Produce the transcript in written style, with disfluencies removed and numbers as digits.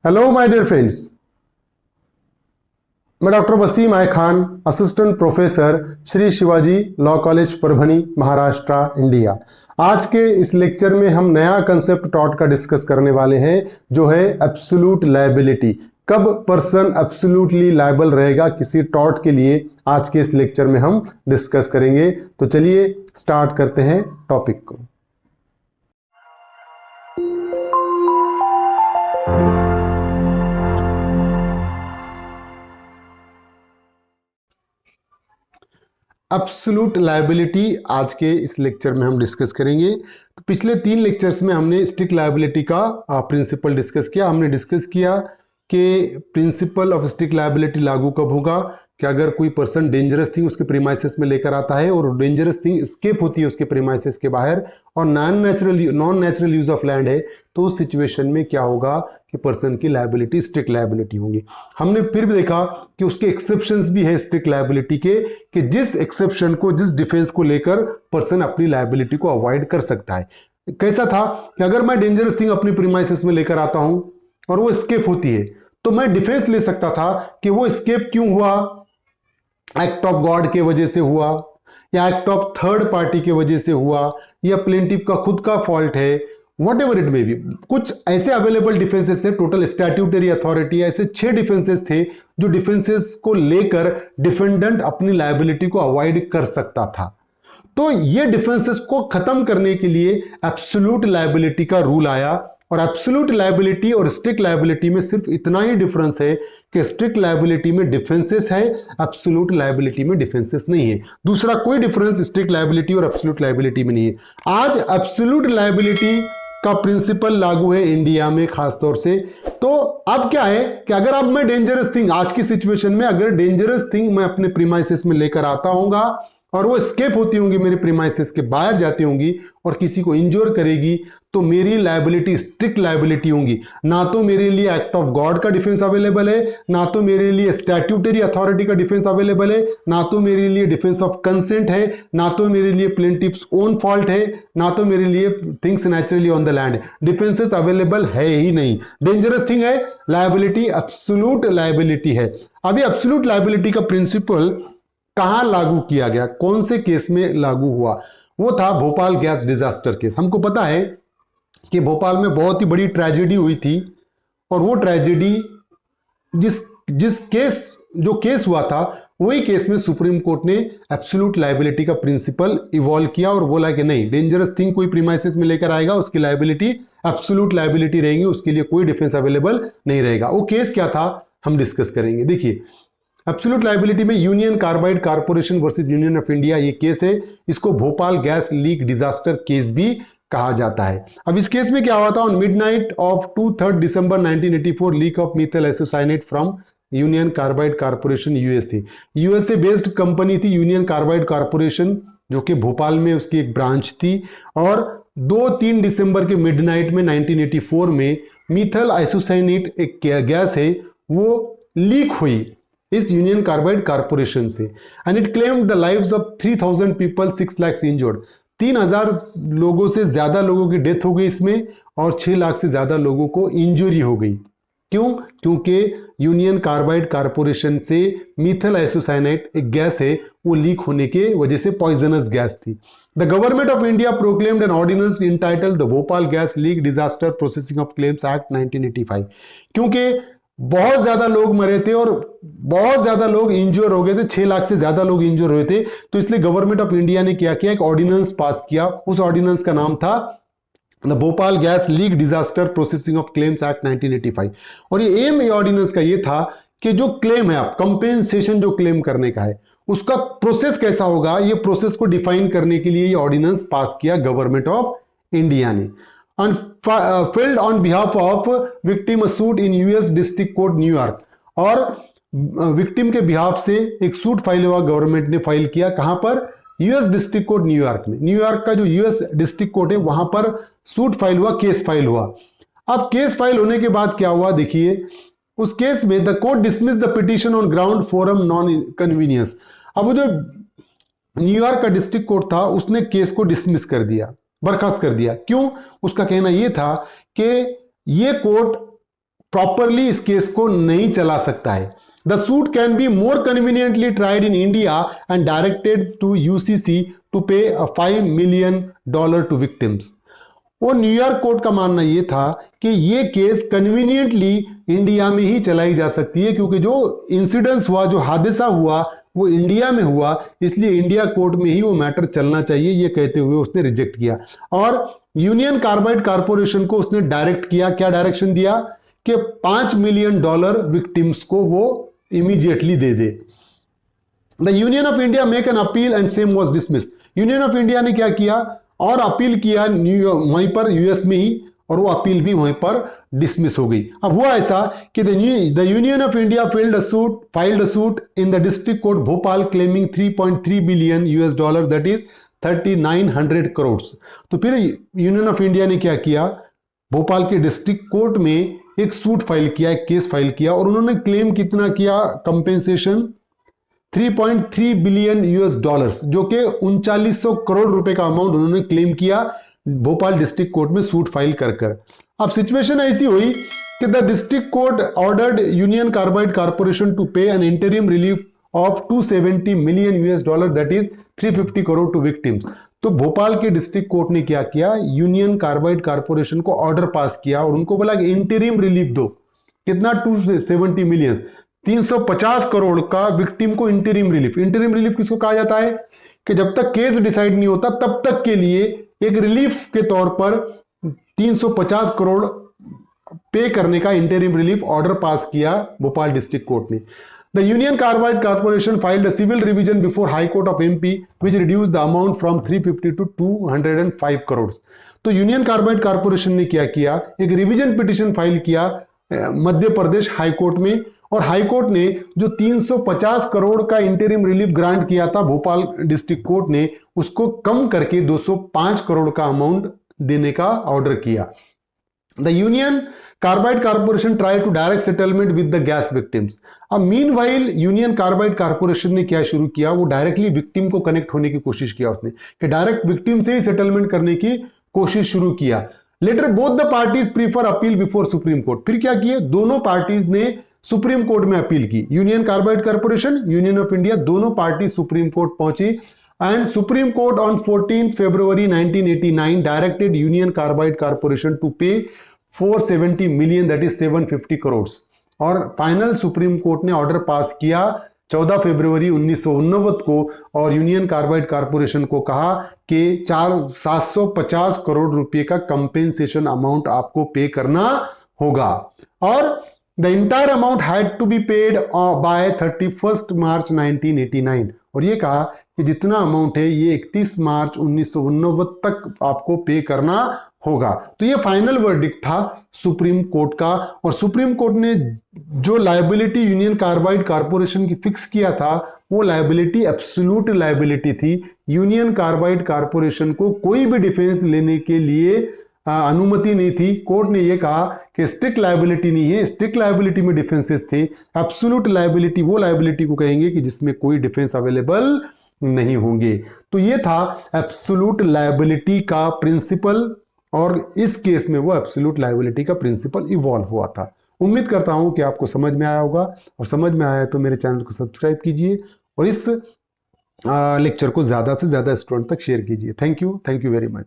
Hello my dear friends, मैं doctor Wasim I Khan, assistant professor, Shri Shivaji law college Parbhani, Maharashtra, India. आज के इस लेक्चर में हम नया कंसेप्ट टॉट का डिस्कस करने वाले हैं, जो है एब्सोल्यूट लायबिलिटी। कब पर्सन एब्सोल्यूटली लायबल रहेगा किसी टॉट के लिए, आज के इस लेक्चर में हम डिस्कस करेंगे। तो चलिए स्टार्ट करते हैं टॉपिक को। एब्सोल्यूट लायबिलिटी आज के इस लेक्चर में हम डिस्कस करेंगे। तो पिछले 3 लेक्चर्स में हमने स्ट्रिक्ट लायबिलिटी का प्रिंसिपल डिस्कस किया। हमने डिस्कस किया कि प्रिंसिपल ऑफ स्ट्रिक्ट लायबिलिटी लागू कब होगा, कि अगर कोई पर्सन डेंजरस थिंग उसके प्रीमाइसेस में लेकर आता है और डेंजरस थिंग स्केप होती है उसके प्रीमाइसेस के बाहर और non natural use of land है, तो उस सिचुएशन में क्या होगा कि पर्सन की लायबिलिटी स्ट्रिक्ट लायबिलिटी होगी। हमने फिर भी देखा कि उसके एक्सेप्शंस भी है स्ट्रिक्ट लायबिलिटी के, कि जिस एक्सेप्शन को, जिस डिफेंस को लेकर पर्सन अपनी लायबिलिटी को अवॉइड कर सकता है। कैसा था कि अगर मैं डेंजरस थिंग अपनी प्रीमाइसेस में लेकर आता हूं और वो स्केप होती है, तो मैं डिफेंस ले सकता था कि वो स्केप क्यों हुआ, एक्ट ऑफ गॉड के वजह से हुआ, या एक्ट ऑफ थर्ड पार्टी के वजह से हुआ, या प्लेंटिफ का खुद का फॉल्ट है, what ever it may be. कुछ ऐसे अवेलेबल डिफेंसेस थे, टोटल स्टैट्यूटरी अथॉरिटी ऐसे 6 डिफेंसेस थे जो डिफेंसेस को लेकर डिफेंडेंट अपनी लायबिलिटी को अवॉइड कर सकता था। तो ये डिफेंसेस को खत्म करने के लिए एब्सोल्यूट लायबिलिटी का रूल आया। और एब्सोल्यूट लायबिलिटी और स्ट्रिक्ट लायबिलिटी में सिर्फ इतना ही डिफरेंस है कि स्ट्रिक्ट लायबिलिटी में डिफेंसेस है, एब्सोल्यूट लायबिलिटी में डिफेंसेस नहीं है। दूसरा कोई डिफरेंस स्ट्रिक्ट लायबिलिटी और एब्सोल्यूट लायबिलिटी में नहीं है। आज एब्सोल्यूट लायबिलिटी का प्रिंसिपल लागू है इंडिया में खासतौर से। तो अब क्या है कि अगर अब मैं डेंजरस थिंग, आज की सिचुएशन में अगर डेंजरस थिंग मैं अपने प्रीमाइसेस में लेकर आता हूंगा और वो स्केप होती होंगी, मेरे प्रीमाइसेस के बाहर जाती होंगी और किसी को इंजोर करेगी, तो मेरी लायबिलिटी स्ट्रिक्ट लायबिलिटी होंगी। ना तो मेरे लिए एक्ट ऑफ गॉड का डिफेंस अवेलेबल है, ना तो मेरे लिए स्टैट्यूटरी अथॉरिटी का डिफेंस अवेलेबल है, ना तो मेरे लिए डिफेंस ऑफ कंसेंट है, ना तो मेरे लिए प्लेंटिफ्स ओन फॉल्ट है, ना तो मेरे लिए things naturally on the land. Defences available है ही नहीं। डेंजरस थिंग है, लायबिलिटी एब्सोल्यूट लायबिलिटी है। अभी एब्सोल्यूट लायबिलिटी का प्रिंसिपल कहां लागू किया गया, कौन से केस में लागू हुआ? वो था भोपाल गैस डिजास्टर केस। हमको पता है कि भोपाल में बहुत ही बड़ी ट्रेजेडी हुई थी और वो ट्रेजेडी जिस जिस केस जो केस हुआ था, वही केस में सुप्रीम कोर्ट ने एब्सोल्यूट लायबिलिटी का प्रिंसिपल इवॉल्व किया और बोला कि नहीं, डेंजरस थिंग कोई प्रीमाइसेस में लेकर आएगा उसकी लायबिलिटी एब्सोल्यूट लायबिलिटी रहेगी, उसके लिए कोई डिफेंस अवेलेबल नहीं रहेगा। वो केस क्या था हम डिस्कस करेंगे। देखिए, एब्सोल्यूट लायबिलिटी में union Carbide corporation versus union of India ये केस है। इसको Bhopal Gas Leak disaster case भी कहा जाता है। अब इस केस में क्या हुआ था, on midnight of 23 December 1984 leak of methyl isocyanate from union Carbide corporation USA based company थी यूनियन कार्बाइड कारपोरेशन, जो कि भोपाल में उसकी एक ब्रांच थी। और 2-3 दिसंबर के मिडनाइट में 1984 में मीथाइल आइसोसाइनेट एक गैस है वो लीक हुई इस यूनियन कार्बाइड कारपोरेशन से, and it claimed the lives of 3000 people, 6 lakh injured. 3000 लोगों से ज्यादा लोगों की डेथ हो गई इसमें और 6 लाख से ज्यादा लोगों को इंजरी हो गई। क्यों? क्योंकि यूनियन कार्बाइड कारपोरेशन से मीथाइल आइसोसाइनेट एक गैस है वो लीक होने के वजह से पॉइजनस गैस थी। The Government of India proclaimed an ordinance entitled the Bhopal Gas Leak Disaster Processing of Claims Act 1985। क्योंकि बहुत ज्यादा लोग मरे थे और बहुत ज्यादा लोग इंजोर हो गए थे, 6 लाख से ज्यादा लोग इंजोर हुए थे, तो इसलिए गवर्नमेंट ऑफ इंडिया ने क्या किया, एक ऑर्डिनेंस पास किया। उस ऑर्डिनेंस का नाम था the Bhopal Gas Leak Disaster Processing of Claims Act 1985। और ये एम ऑर्डिनेंस का ये था कि जो क्लेम है, आप कंपेंसेशन जो क्लेम करने का है उसका प्रोसेस कैसा होगा, ये प्रोसेस को डिफाइन करने के लिए ये ऑर्डिनेंस पास किया गवर्नमेंट ऑफ इंडिया ने। filed on behalf of victim a suit in US district court New York. और विक्टिम के बिहाफ से एक सूट फाइल हुआ, गवर्नमेंट ने फाइल किया कहां पर, यूएस डिस्ट्रिक्ट कोर्ट न्यूयॉर्क में। न्यूयॉर्क का जो यूएस डिस्ट्रिक्ट कोर्ट है वहां पर सूट फाइल हुआ, केस फाइल हुआ। अब केस फाइल होने के बाद क्या हुआ, देखिए उस केस में the court dismiss the petition on ground forum non convenience. अब वो जो न्यूयॉर्क का डिस्ट्रिक्ट कोर्ट था उसने केस को डिसमिस कर दिया, बर्खास्त कर दिया। क्यों? उसका कहना यह था कि ये कोर्ट प्रॉपरली इस केस को नहीं चला सकता है। The suit can be more conveniently tried in India and directed to UCC to pay $5 million to victims. वो न्यूयॉर्क कोर्ट का मानना यह था कि ये केस कन्वीनियंटली इंडिया में ही चलाई जा सकती है, क्योंकि जो इंसिडेंस हुआ, जो हादसा हुआ, वो इंडिया में हुआ, इसलिए इंडिया कोर्ट में ही वो मैटर चलना चाहिए, ये कहते हुए उसने रिजेक्ट किया। और यूनियन कार्बाइड कारपोरेशन को उसने डायरेक्ट किया, क्या डायरेक्शन दिया कि $5 million विक्टिम्स को वो immediately they they. The union of India make an appeal and same was dismiss. Union of India ने क्या किया और अपील किया न्यूयॉर्क, वहीं पर यूएस में ही, और वो अपील भी वहीं पर डिसमिस हो गई। अब हुआ ऐसा कि the union of India filed a suit in the district court Bhopal claiming $3.3 billion that is 3900 crore. तो फिर यूनियन ऑफ इंडिया ने क्या किया, भोपाल के डिस्ट्रिक्ट कोर्ट में एक सूट फाइल किया, एक केस फाइल किया, और उन्होंने क्लेम कितना किया, कंपेंसेशन $3.3 billion जो कि 3900 करोड़ रुपए का अमाउंट उन्होंने क्लेम किया भोपाल डिस्ट्रिक्ट कोर्ट में सूट फाइल कर कर। अब सिचुएशन ऐसी हुई कि the district court ordered Union Carbide Corporation to pay an interim relief of $270 million that is 350 crore to victims. तो भोपाल के डिस्ट्रिक्ट कोर्ट ने क्या किया, यूनियन कार्बाइड कारपोरेशन को ऑर्डर पास किया और उनको बोला कि इंटरिम रिलीफ दो। कितना, 270 मिलियन, 350 करोड़ का विक्टिम को इंटरिम रिलीफ। इंटरिम रिलीफ किसको कहा जाता है कि जब तक केस डिसाइड नहीं होता तब तक के लिए एक रिलीफ के तौर पर 350 करोड़ पे करने का इंटरिम रिलीफ ऑर्डर पास किया भोपाल डिस्ट्रिक्ट कोर्ट ने। The Union Carbide Corporation filed a civil revision before High Court of MP which reduce the amount from 350 to 205 crore. तो यूनियन कार्बाइड कारपोरेशन ने क्या किया, एक रिवीजन पिटिशन फाइल किया Madhya Pradesh high court में, और हाई कोर्ट ने जो 350 करोड़ का इंटरिम रिलीफ ग्रांट किया था भोपाल डिस्ट्रिक्ट कोर्ट ने, उसको कम करके 205 करोड़ का अमाउंट देने का ऑर्डर किया। The Union Carbide Corporation try to direct settlement with the gas victims. अब मीनवाइल यूनियन कार्बाइड कारपोरेशन ने क्या शुरू किया, वो डायरेक्टली विक्टिम को कनेक्ट होने की कोशिश किया उसने, कि डायरेक्ट विक्टिम से ही सेटलमेंट करने की कोशिश शुरू किया। Later both the parties prefer appeal before Supreme Court. फिर क्या किए, दोनों पार्टीज ने सुप्रीम कोर्ट में अपील की। Union Carbide Corporation, Union of India, दोनों पार्टी सुप्रीम कोर्ट पहुंची and Supreme Court on 14 February 1989 directed Union Carbide Corporation to pay 470 million that is 750 crore. और फाइनल सुप्रीम कोर्ट ने ऑर्डर पास किया 14 February 1989 को, और union Carbide Corporation को कहा कि 750 करोड़ रुपए का कंपेंसेशन अमाउंट आपको पे करना होगा, और the entire amount had to be paid by 31 March 1989। और ये कहा कि जितना अमाउंट है ये 31 मार्च 1989 तक आपको पे करना होगा। तो ये फाइनल वर्डिक्ट था सुप्रीम कोर्ट का, और सुप्रीम कोर्ट ने जो लायबिलिटी यूनियन कार्बाइड कारपोरेशन की फिक्स किया था वो लायबिलिटी एब्सोल्यूट लायबिलिटी थी। यूनियन कार्बाइड कारपोरेशन को कोई भी डिफेंस लेने के लिए अनुमति नहीं थी। कोर्ट ने यह कहा कि स्ट्रिक्ट लायबिलिटी नहीं है, स्ट्रिक्ट लायबिलिटी में डिफेंसेस थे, एब्सोल्यूट लायबिलिटी वो लायबिलिटी को कहेंगे कि जिसमें कोई डिफेंस अवेलेबल नहीं होंगे। तो ये था एब्सोल्यूट लायबिलिटी का प्रिंसिपल, और इस केस में वो एब्सोल्यूट लायबिलिटी का प्रिंसिपल इवॉल्व हुआ था। उम्मीद करता हूं कि आपको समझ में आया होगा, और समझ में आया तो मेरे चैनल को सब्सक्राइब कीजिए और इस लेक्चर को ज़्यादा से ज़्यादा स्टूडेंट तक शेयर कीजिए। Thank you very much.